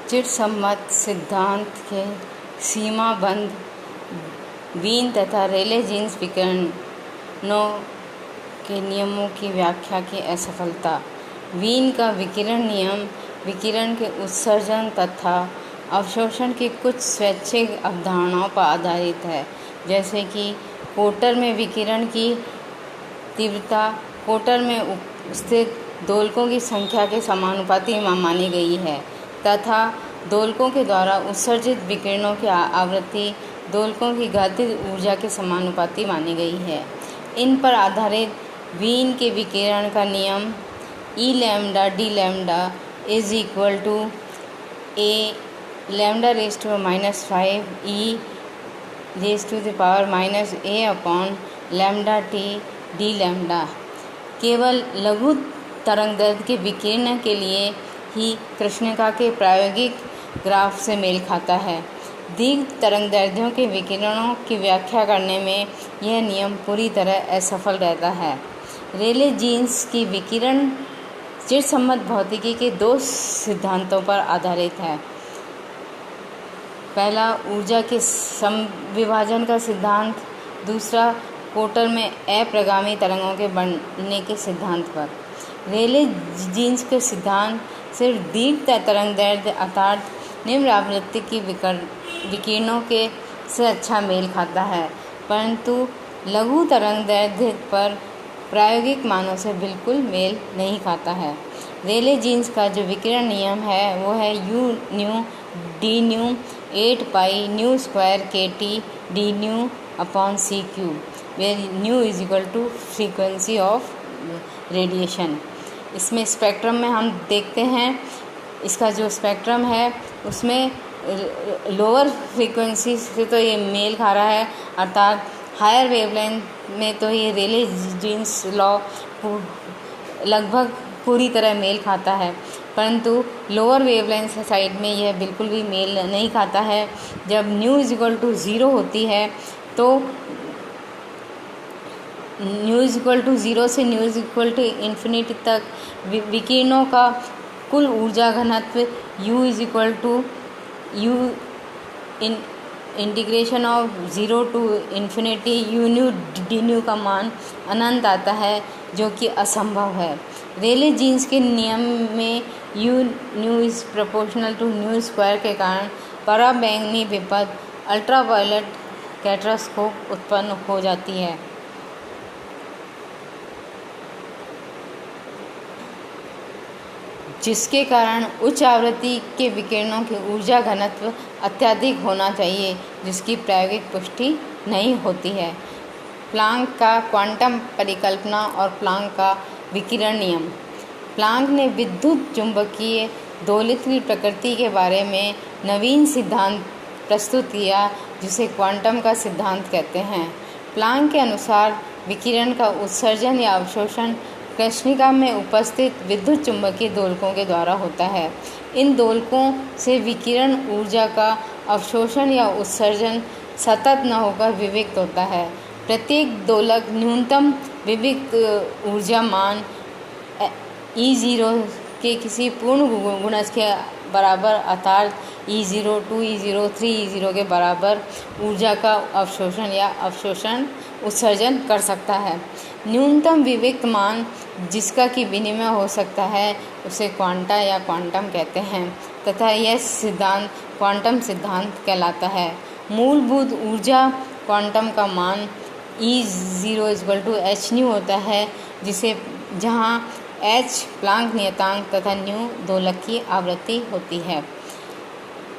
चिरसम्मत सिद्धांत के सीमाबद्ध वीन तथा रेले जीन्स विकिरणों के नियमों की व्याख्या की असफलता। वीन का विकिरण नियम विकिरण के उत्सर्जन तथा अवशोषण की कुछ स्वैच्छिक अवधारणाओं पर आधारित है, जैसे कि कोटर में विकिरण की तीव्रता कोटर में स्थित दोलकों की संख्या के समानुपाती मानी गई है तथा दोलकों के द्वारा उत्सर्जित विकिरणों की आवृत्ति दोलकों की गतिज ऊर्जा के समानुपाती मानी गई है। इन पर आधारित वीन के विकिरण का नियम E lambda D lambda is equal to A lambda raise to -5 E raise to the power -a upon lambda T D lambda केवल लघु तरंगदैर्घ्य के विकिरण के लिए ही कृष्णिका के प्रायोगिक ग्राफ से मेल खाता है। दीर्घ तरंगदैर्घ्यों के विकिरणों की व्याख्या करने में यह नियम पूरी तरह असफल रहता है। रेले जीन्स की विकिरण चिरसम्मत भौतिकी के दो सिद्धांतों पर आधारित है। पहला ऊर्जा के समविभाजन का सिद्धांत, दूसरा कोटर में अप्रगामी तरंगों के बनने के सिद्धांत पर। रेले जीन्स के सिद्धांत सिर्फ दीर्घ तरंगदैर्घ्य अर्थात निम्न आवृत्ति की विकिरणों के से अच्छा मेल खाता है, परंतु लघु तरंगदैर्घ्य पर प्रायोगिक मानों से बिल्कुल मेल नहीं खाता है। रेले जीन्स का जो विकिरण नियम है वो है u nu D nu 8 pi nu square KT D nu upon C Q, where nu is equal to frequency of radiation. इसमें स्पेक्ट्रम में हम देखते हैं, इसका जो स्पेक्ट्रम है उसमें लोअर फ्रीक्वेंसी से तो ये मेल खा रहा है, अर्थात हायर वेवलेंथ में तो ये रेले जीन्स लॉ लगभग पूरी तरह मेल खाता है, परंतु लोअर वेवलेंथ साइड में यह बिल्कुल भी मेल नहीं खाता है। जब न्यू इज इक्वल टू 0 होती है तो न्यू इज इक्वल टू 0 से nu is equal to infinity तक विकिरणों का कुल ऊर्जा घनत्व u is equal to u integration of 0 to infinity u nu D nu का मान अनंत आता है, जो कि असंभव है। रेले जीन्स के नियम में u nu is proportional to nu square के कारण पराबैंगनी विपद अल्ट्रावायलेट कैटरास्कोप उत्पन्न हो जाती है, जिसके कारण उच्च आवृत्ति के विकिरणों की ऊर्जा घनत्व अत्यधिक होना चाहिए, जिसकी प्रायोगिक पुष्टि नहीं होती है। प्लांक का क्वांटम परिकल्पना और प्लांक का विकिरण नियम। प्लांक ने विद्युत चुंबकीय दोलित की प्रकृति के बारे में नवीन सिद्धांत प्रस्तुत किया, जिसे क्वांटम का सिद्धांत कहते हैं। प्लांक के अनुसार विकिरण का उत्सर्जन या अवशोषण कृष्णिका में उपस्थित विद्युत चुंबकीय दोलकों के द्वारा होता है। इन दोलकों से विकिरण ऊर्जा का अवशोषण या उत्सर्जन सतत न होकर विविक्त होता है। प्रत्येक दोलक न्यूनतम विविक्त ऊर्जा मान E0 के किसी पूर्ण गुणज के बराबर अर्थात E0, 2 E0, 3 E0 के बराबर ऊर्जा का अवशोषण या उत्सर्जन कर सकता है। न्यूनतम विविक्त मान जिसका कि विनिमय हो सकता है उसे क्वांटा या क्वांटम कहते हैं तथा यह सिद्धांत क्वांटम सिद्धांत कहलाता है। मूलभूत ऊर्जा क्वांटम का मान E0 equal to h new होता है, जिसे जहाँ h प्लांक नियतांक तथा न्यू दोलक की आवृत्ति होती है।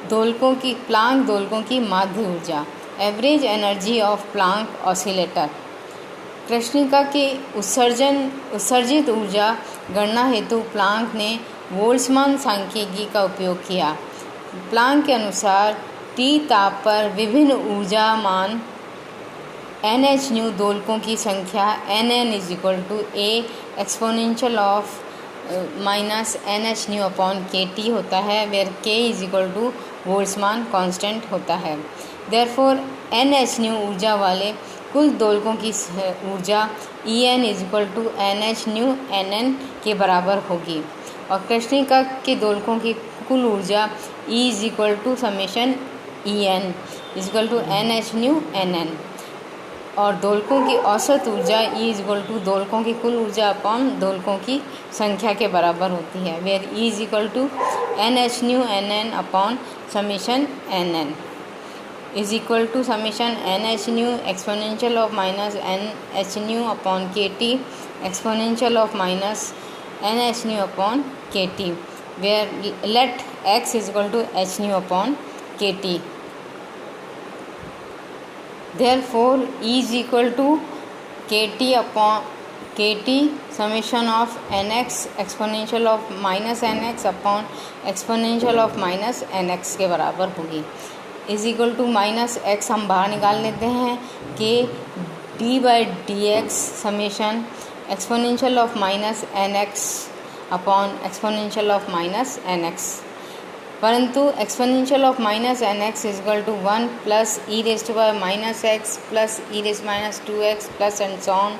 प्लांक दोलकों की माध्य ऊर्जा average energy of Planck oscillator. कृष्णिका के उत्सर्जित ऊर्जा गणना हेतु प्लांक ने बोल्ट्जमान सांख्यिकी का उपयोग किया। प्लांक के अनुसार T ताप पर विभिन्न ऊर्जा मान NH न्यू दोलकों की संख्या NN is equal to A exponential of -NH nu upon KT होता है, where K is equal to Boltzmann constant होता है। देयरफॉर NH न्यू ऊर्जा वाले कुल दोलकों की ऊर्जा En is equal to NH nu NN के बराबर होगी और कृष्णिका के दोलकों की कुल ऊर्जा E is equal to summation En is equal to NH/Nn, और दोलकों की औसत ऊर्जा E इज इक्वल टू दोलकों की कुल ऊर्जा अपॉन दोलकों की संख्या के बराबर होती है, where E is equal to NH/Nn upon summation Nn is equal to summation NH/, exponential of minus NH/, upon KT, exponential of minus NH/, upon KT, where let x is equal to H/, upon KT. Therefore E is equal to KT upon KT summation of nx exponential of minus nx upon exponential of minus nx के बराबर होगी. Is equal to minus X हम बाहर निकाल लेते हैं कि d/dx summation exponential of minus nx upon exponential of minus nx, परंतु exponential of minus nx is equal to 1 plus E raise to power minus X plus E raise minus 2x plus and so on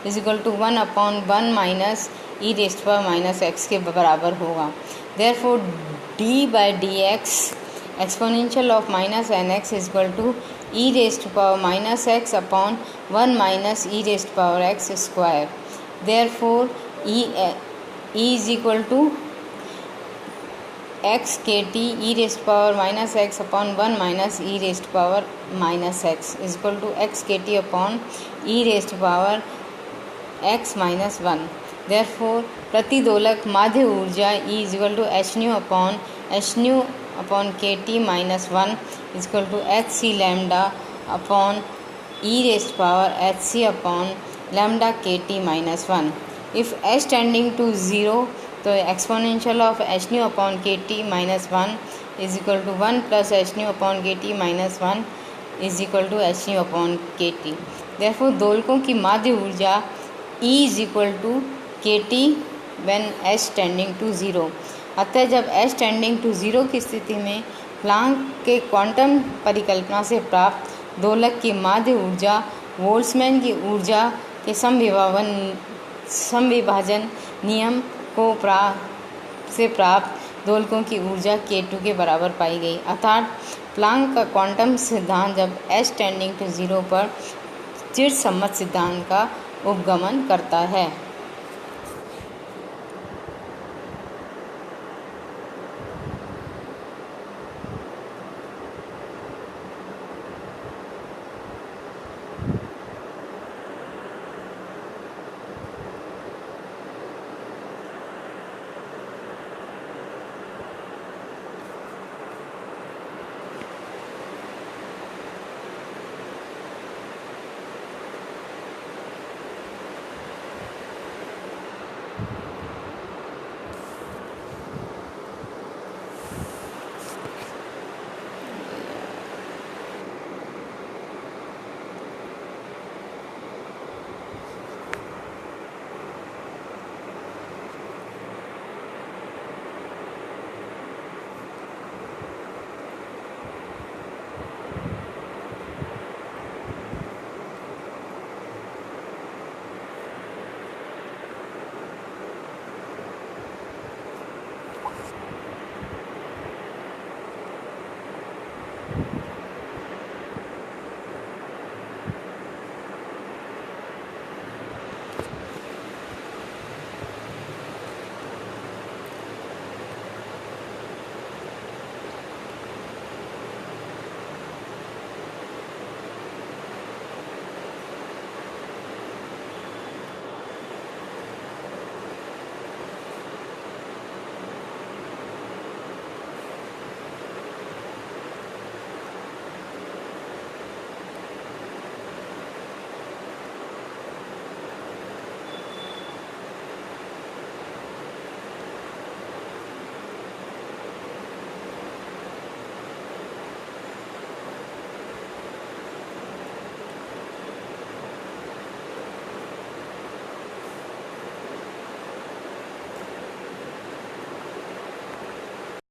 is equal to 1 upon 1 minus E raise to power minus X के बराबर होगा. Therefore d/dx exponential of minus nx is equal to E raise to power minus X upon 1 minus E raise to power X square. Therefore E is equal to X K T E raised power minus X upon 1 minus E raised power minus X is equal to X K T upon E raised power X minus 1. Therefore प्रतिदोलक माध्य ऊर्जा E is equal to H/, upon K T minus 1 is equal to HC lambda upon E raised power HC upon lambda K T minus 1. If H tending to 0 तो exponential of H/, upon K T minus 1 is equal to 1 plus H/, upon K T minus 1 is equal to H/, upon K T. Therefore दोलकों की माध्य ऊर्जा E is equal to K T when H tending to 0. अतः जब H tending to 0 की स्थिति में Planck के क्वांटम परिकल्पना से प्राप्त दोलक की माध्य ऊर्जा बोल्ट्जमैन की ऊर्जा के समविभाजन नियम को प्राप्त दोलकों की ऊर्जा K2 के बराबर पाई गई. अर्थात प्लांक का क्वांटम सिद्धांत जब H टेंडिंग टू 0 पर चिरसम्मत सिद्धांत का उपगमन करता है.